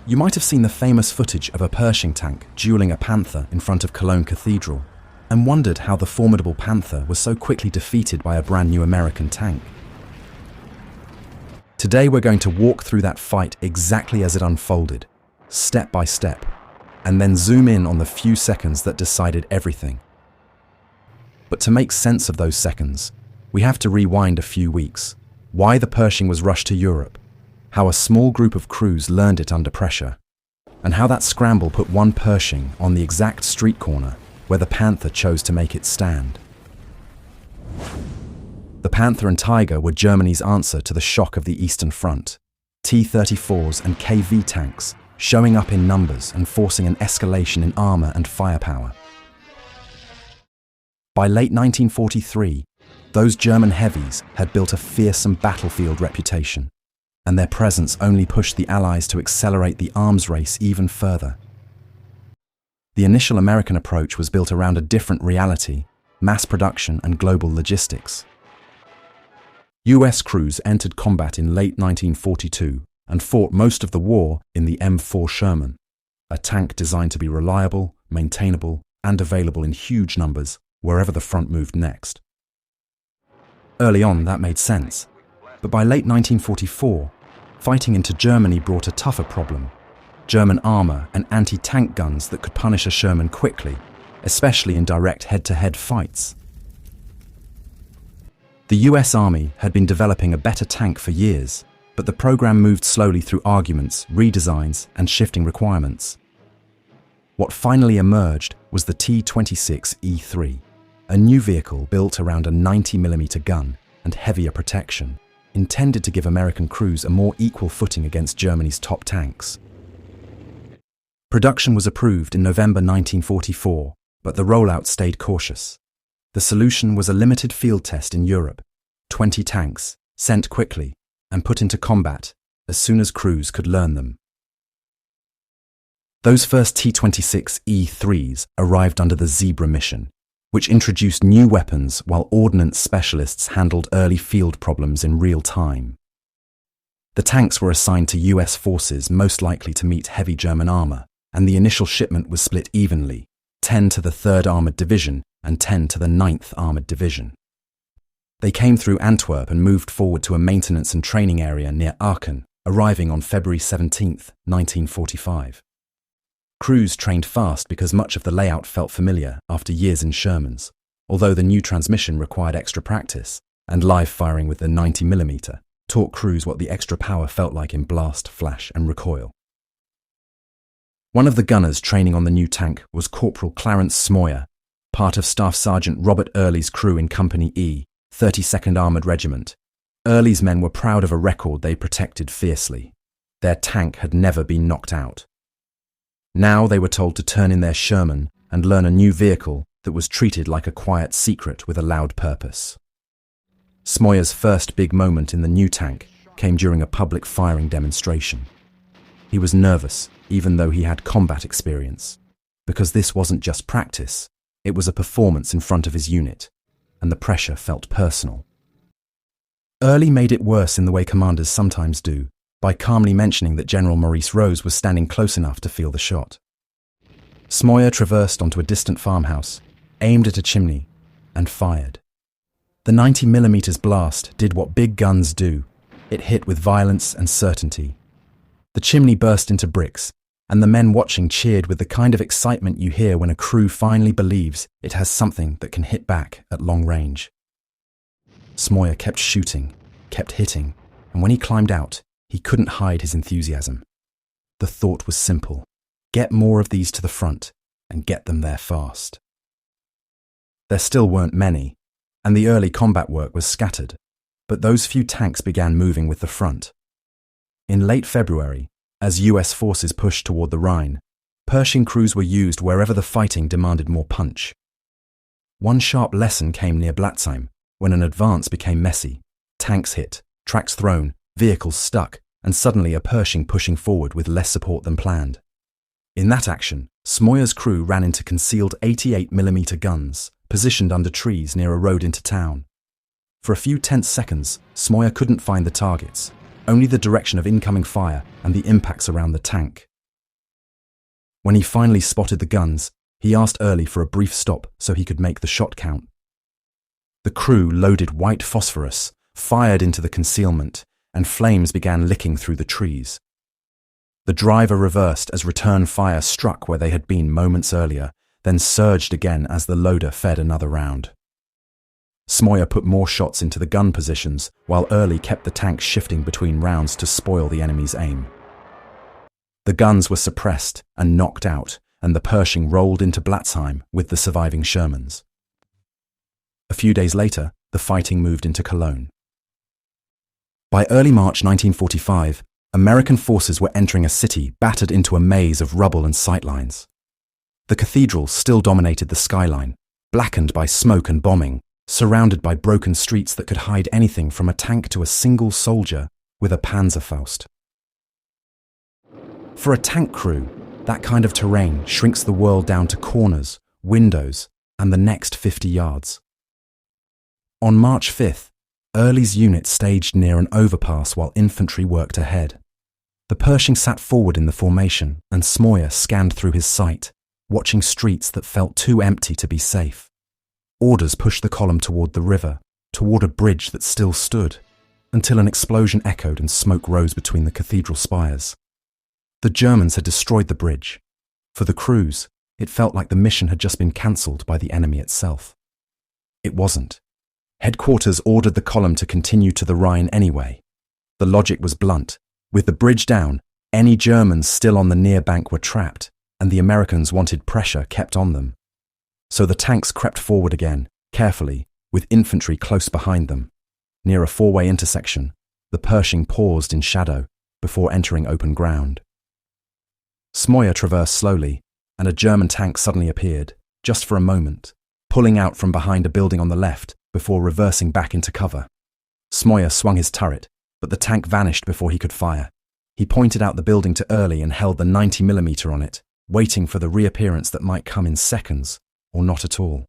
You might have seen the famous footage of a Pershing tank dueling a Panther in front of Cologne Cathedral and wondered how the formidable Panther was so quickly defeated by a brand new American tank. Today we're going to walk through that fight exactly as it unfolded, step by step, and then zoom in on the few seconds that decided everything. But to make sense of those seconds, we have to rewind a few weeks. Why the Pershing was rushed to Europe, how a small group of crews learned it under pressure, and how that scramble put one Pershing on the exact street corner where the Panther chose to make its stand. The Panther and Tiger were Germany's answer to the shock of the Eastern Front. T-34s and KV tanks showing up in numbers and forcing an escalation in armor and firepower. By late 1943, those German heavies had built a fearsome battlefield reputation, and their presence only pushed the Allies to accelerate the arms race even further. The initial American approach was built around a different reality, mass production and global logistics. US crews entered combat in late 1942 and fought most of the war in the M4 Sherman, a tank designed to be reliable, maintainable, and available in huge numbers wherever the front moved next. Early on, that made sense, but by late 1944, fighting into Germany brought a tougher problem: German armor and anti-tank guns that could punish a Sherman quickly, especially in direct head-to-head fights. The US Army had been developing a better tank for years, but the program moved slowly through arguments, redesigns, and shifting requirements. What finally emerged was the T-26E3, a new vehicle built around a 90mm gun and heavier protection, intended to give American crews a more equal footing against Germany's top tanks. Production was approved in November 1944, but the rollout stayed cautious. The solution was a limited field test in Europe, 20 tanks, sent quickly and put into combat as soon as crews could learn them. Those first T-26E3s arrived under the Zebra mission, which introduced new weapons while ordnance specialists handled early field problems in real time. The tanks were assigned to US forces most likely to meet heavy German armor, and the initial shipment was split evenly, 10 to the 3rd Armored Division and 10 to the 9th Armored Division. They came through Antwerp and moved forward to a maintenance and training area near Aachen, arriving on February 17, 1945. Crews trained fast because much of the layout felt familiar after years in Shermans, although the new transmission required extra practice, and live firing with the 90mm taught crews what the extra power felt like in blast, flash, and recoil. One of the gunners training on the new tank was Corporal Clarence Smoyer, part of Staff Sergeant Robert Early's crew in Company E, 32nd Armoured Regiment. Early's men were proud of a record they protected fiercely. Their tank had never been knocked out. Now they were told to turn in their Sherman and learn a new vehicle that was treated like a quiet secret with a loud purpose. Smoyer's first big moment in the new tank came during a public firing demonstration. He was nervous, even though he had combat experience, because this wasn't just practice, it was a performance in front of his unit, and the pressure felt personal. Early made it worse in the way commanders sometimes do, by calmly mentioning that General Maurice Rose was standing close enough to feel the shot. Smoyer traversed onto a distant farmhouse, aimed at a chimney, and fired. The 90mm blast did what big guns do. It hit with violence and certainty. The chimney burst into bricks, and the men watching cheered with the kind of excitement you hear when a crew finally believes it has something that can hit back at long range. Smoyer kept shooting, kept hitting, and when he climbed out, he couldn't hide his enthusiasm. The thought was simple: get more of these to the front and get them there fast. There still weren't many, and the early combat work was scattered, but those few tanks began moving with the front. In late February, as US forces pushed toward the Rhine, Pershing crews were used wherever the fighting demanded more punch. One sharp lesson came near Blatzheim, when an advance became messy. Tanks hit, tracks thrown, vehicles stuck, and suddenly a Pershing pushing forward with less support than planned. In that action, Smoyer's crew ran into concealed 88mm guns, positioned under trees near a road into town. For a few tense seconds, Smoyer couldn't find the targets, only the direction of incoming fire and the impacts around the tank. When he finally spotted the guns, he asked Early for a brief stop so he could make the shot count. The crew loaded white phosphorus, fired into the concealment, and flames began licking through the trees. The driver reversed as return fire struck where they had been moments earlier, then surged again as the loader fed another round. Smoyer put more shots into the gun positions, while Early kept the tank shifting between rounds to spoil the enemy's aim. The guns were suppressed and knocked out, and the Pershing rolled into Blatzheim with the surviving Shermans. A few days later, the fighting moved into Cologne. By early March 1945, American forces were entering a city battered into a maze of rubble and sightlines. The cathedral still dominated the skyline, blackened by smoke and bombing, surrounded by broken streets that could hide anything from a tank to a single soldier with a Panzerfaust. For a tank crew, that kind of terrain shrinks the world down to corners, windows, and the next 50 yards. On March 5th, Early's unit staged near an overpass while infantry worked ahead. The Pershing sat forward in the formation, and Smoyer scanned through his sight, watching streets that felt too empty to be safe. Orders pushed the column toward the river, toward a bridge that still stood, until an explosion echoed and smoke rose between the cathedral spires. The Germans had destroyed the bridge. For the crews, it felt like the mission had just been cancelled by the enemy itself. It wasn't. Headquarters ordered the column to continue to the Rhine anyway. The logic was blunt. With the bridge down, any Germans still on the near bank were trapped, and the Americans wanted pressure kept on them. So the tanks crept forward again, carefully, with infantry close behind them. Near a four-way intersection, the Pershing paused in shadow before entering open ground. Smoyer traversed slowly, and a German tank suddenly appeared, just for a moment, pulling out from behind a building on the left before reversing back into cover. Smoyer swung his turret, but the tank vanished before he could fire. He pointed out the building to Early and held the 90mm on it, waiting for the reappearance that might come in seconds, or not at all.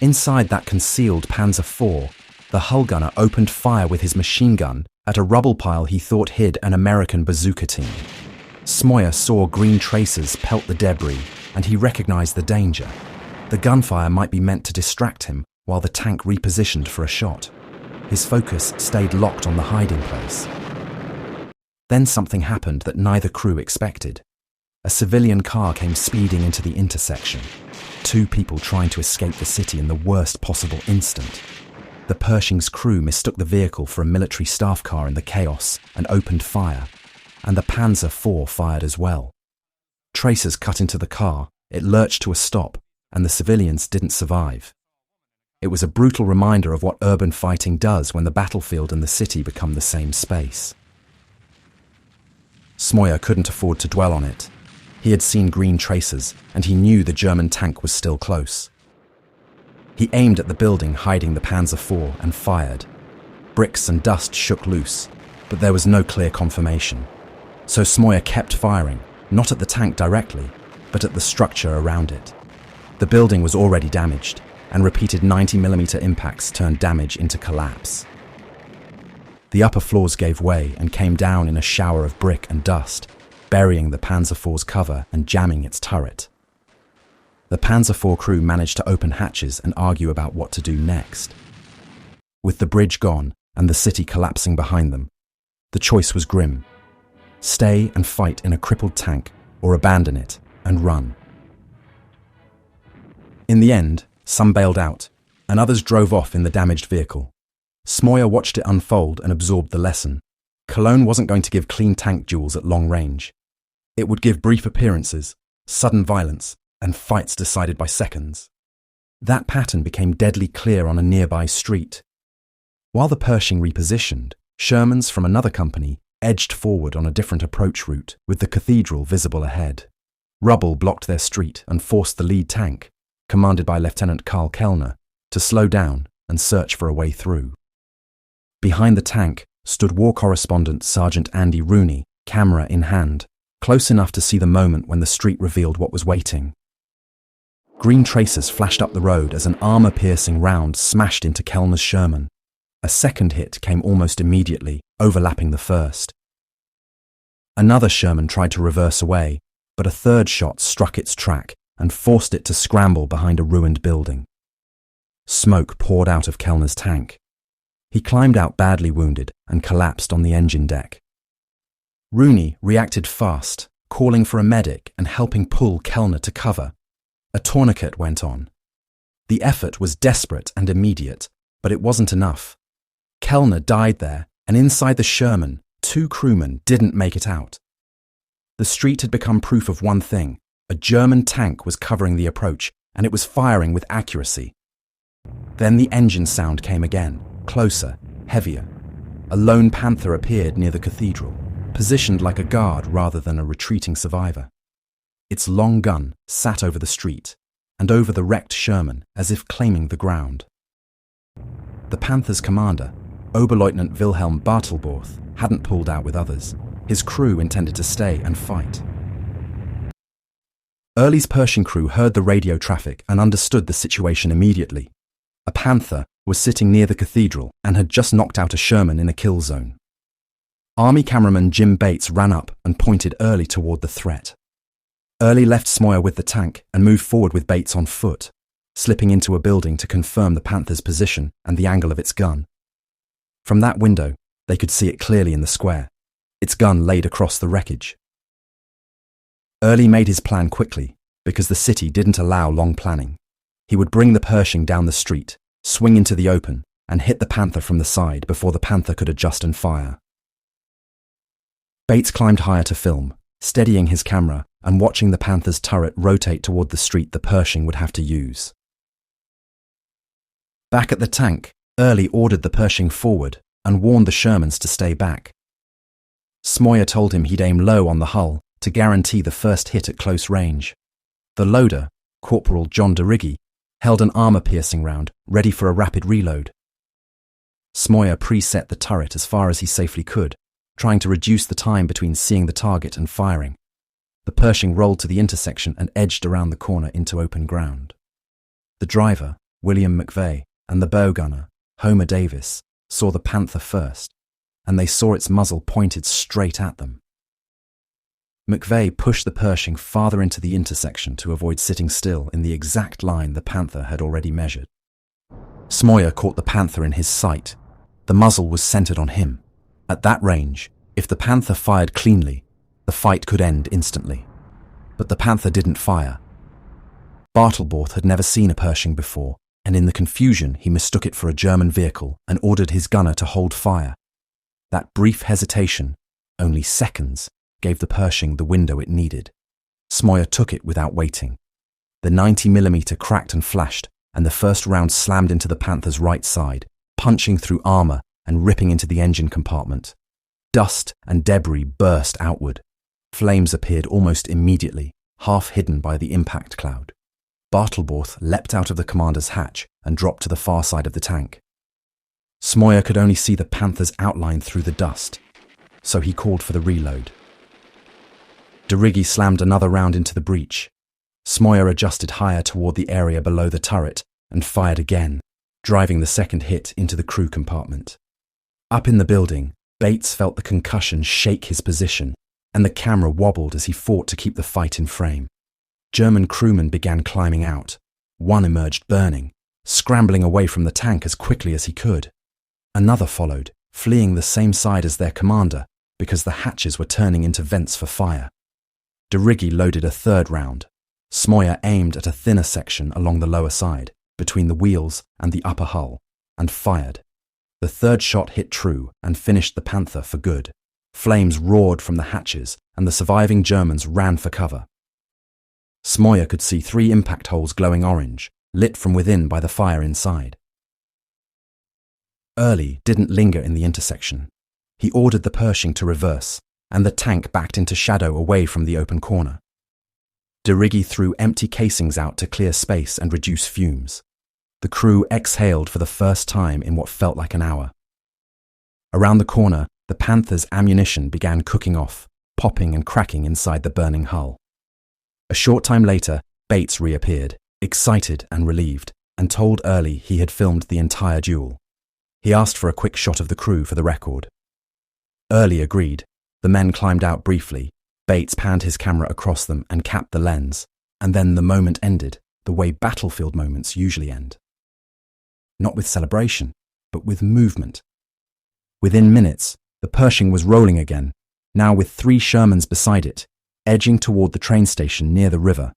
Inside that concealed Panzer IV, the hull gunner opened fire with his machine gun at a rubble pile he thought hid an American bazooka team. Smoyer saw green tracers pelt the debris, and he recognized the danger. The gunfire might be meant to distract him while the tank repositioned for a shot. His focus stayed locked on the hiding place. Then something happened that neither crew expected. A civilian car came speeding into the intersection. Two people trying to escape the city in the worst possible instant. The Pershing's crew mistook the vehicle for a military staff car in the chaos and opened fire, and the Panzer IV fired as well. Tracers cut into the car, it lurched to a stop, and the civilians didn't survive. It was a brutal reminder of what urban fighting does when the battlefield and the city become the same space. Smoyer couldn't afford to dwell on it. He had seen green tracers, and he knew the German tank was still close. He aimed at the building hiding the Panzer IV and fired. Bricks and dust shook loose, but there was no clear confirmation. So Smoyer kept firing, not at the tank directly, but at the structure around it. The building was already damaged, and repeated 90mm impacts turned damage into collapse. The upper floors gave way and came down in a shower of brick and dust, burying the Panzer IV's cover and jamming its turret. The Panzer IV crew managed to open hatches and argue about what to do next. With the bridge gone and the city collapsing behind them, the choice was grim. Stay and fight in a crippled tank, or abandon it and run. In the end, some bailed out, and others drove off in the damaged vehicle. Smoyer watched it unfold and absorbed the lesson. Cologne wasn't going to give clean tank duels at long range. It would give brief appearances, sudden violence, and fights decided by seconds. That pattern became deadly clear on a nearby street. While the Pershing repositioned, Shermans from another company edged forward on a different approach route with the cathedral visible ahead. Rubble blocked their street and forced the lead tank, commanded by Lieutenant Karl Kellner, to slow down and search for a way through. Behind the tank stood War Correspondent Sergeant Andy Rooney, camera in hand, close enough to see the moment when the street revealed what was waiting. Green tracers flashed up the road as an armor-piercing round smashed into Kellner's Sherman. A second hit came almost immediately, overlapping the first. Another Sherman tried to reverse away, but a third shot struck its track and forced it to scramble behind a ruined building. Smoke poured out of Kellner's tank. He climbed out badly wounded and collapsed on the engine deck. Rooney reacted fast, calling for a medic and helping pull Kellner to cover. A tourniquet went on. The effort was desperate and immediate, but it wasn't enough. Kellner died there, and inside the Sherman, 2 crewmen didn't make it out. The street had become proof of one thing: a German tank was covering the approach, and it was firing with accuracy. Then the engine sound came again, closer, heavier. A lone Panther appeared near the cathedral, positioned like a guard rather than a retreating survivor. Its long gun sat over the street, and over the wrecked Sherman, as if claiming the ground. The Panther's commander, Oberleutnant Wilhelm Bartelborth, hadn't pulled out with others. His crew intended to stay and fight. Early's Pershing crew heard the radio traffic and understood the situation immediately. A Panther was sitting near the cathedral and had just knocked out a Sherman in a kill zone. Army cameraman Jim Bates ran up and pointed Early toward the threat. Early left Smoyer with the tank and moved forward with Bates on foot, slipping into a building to confirm the Panther's position and the angle of its gun. From that window, they could see it clearly in the square, its gun laid across the wreckage. Early made his plan quickly, because the city didn't allow long planning. He would bring the Pershing down the street, swing into the open, and hit the Panther from the side before the Panther could adjust and fire. Bates climbed higher to film, steadying his camera and watching the Panther's turret rotate toward the street the Pershing would have to use. Back at the tank, Early ordered the Pershing forward and warned the Shermans to stay back. Smoyer told him he'd aim low on the hull to guarantee the first hit at close range. The loader, Corporal John DeRiggy, held an armor-piercing round ready for a rapid reload. Smoyer preset the turret as far as he safely could, trying to reduce the time between seeing the target and firing. The Pershing rolled to the intersection and edged around the corner into open ground. The driver, William McVeigh, and the bow gunner, Homer Davis, saw the Panther first, and they saw its muzzle pointed straight at them. McVeigh pushed the Pershing farther into the intersection to avoid sitting still in the exact line the Panther had already measured. Smoyer caught the Panther in his sight. The muzzle was centered on him. At that range, if the Panther fired cleanly, the fight could end instantly. But the Panther didn't fire. Bartelborth had never seen a Pershing before, and in the confusion he mistook it for a German vehicle and ordered his gunner to hold fire. That brief hesitation, only seconds, gave the Pershing the window it needed. Smoyer took it without waiting. The 90mm cracked and flashed, and the first round slammed into the Panther's right side, punching through armor and ripping into the engine compartment. Dust and debris burst outward. Flames appeared almost immediately, half hidden by the impact cloud. Bartelborth leapt out of the commander's hatch and dropped to the far side of the tank. Smoyer could only see the Panther's outline through the dust, so he called for the reload. DeRiggy slammed another round into the breech. Smoyer adjusted higher toward the area below the turret and fired again, driving the second hit into the crew compartment. Up in the building, Bates felt the concussion shake his position, and the camera wobbled as he fought to keep the fight in frame. German crewmen began climbing out. One emerged burning, scrambling away from the tank as quickly as he could. Another followed, fleeing the same side as their commander, because the hatches were turning into vents for fire. DeRiggy loaded a third round. Smoyer aimed at a thinner section along the lower side, between the wheels and the upper hull, and fired. The third shot hit true and finished the Panther for good. Flames roared from the hatches, and the surviving Germans ran for cover. Smoyer could see 3 impact holes glowing orange, lit from within by the fire inside. Early didn't linger in the intersection. He ordered the Pershing to reverse, and the tank backed into shadow away from the open corner. DeRiggy threw empty casings out to clear space and reduce fumes. The crew exhaled for the first time in what felt like an hour. Around the corner, the Panther's ammunition began cooking off, popping and cracking inside the burning hull. A short time later, Bates reappeared, excited and relieved, and told Early he had filmed the entire duel. He asked for a quick shot of the crew for the record. Early agreed, The men climbed out briefly. Bates panned his camera across them and capped the lens, and then the moment ended, the way battlefield moments usually end. Not with celebration, but with movement. Within minutes, the Pershing was rolling again, now with 3 Shermans beside it, edging toward the train station near the river.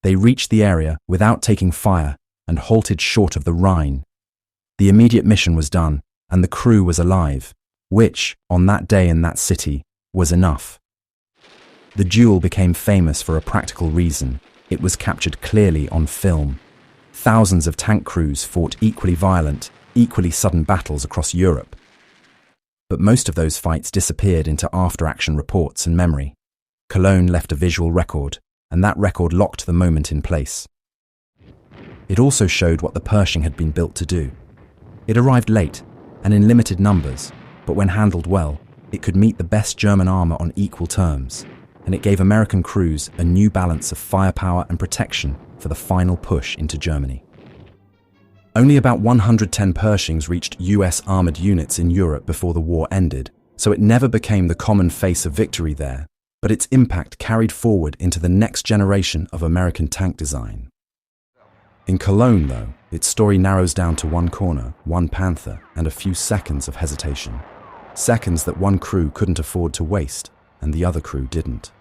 They reached the area without taking fire and halted short of the Rhine. The immediate mission was done, and the crew was alive, which, on that day in that city, was enough. The duel became famous for a practical reason. It was captured clearly on film. Thousands of tank crews fought equally violent, equally sudden battles across Europe. But most of those fights disappeared into after-action reports and memory. Cologne left a visual record, and that record locked the moment in place. It also showed what the Pershing had been built to do. It arrived late, and in limited numbers, but when handled well, it could meet the best German armour on equal terms, and it gave American crews a new balance of firepower and protection for the final push into Germany. Only about 110 Pershings reached US armoured units in Europe before the war ended, so it never became the common face of victory there, but its impact carried forward into the next generation of American tank design. In Cologne, though, its story narrows down to one corner, one Panther, and a few seconds of hesitation. Seconds that one crew couldn't afford to waste, and the other crew didn't.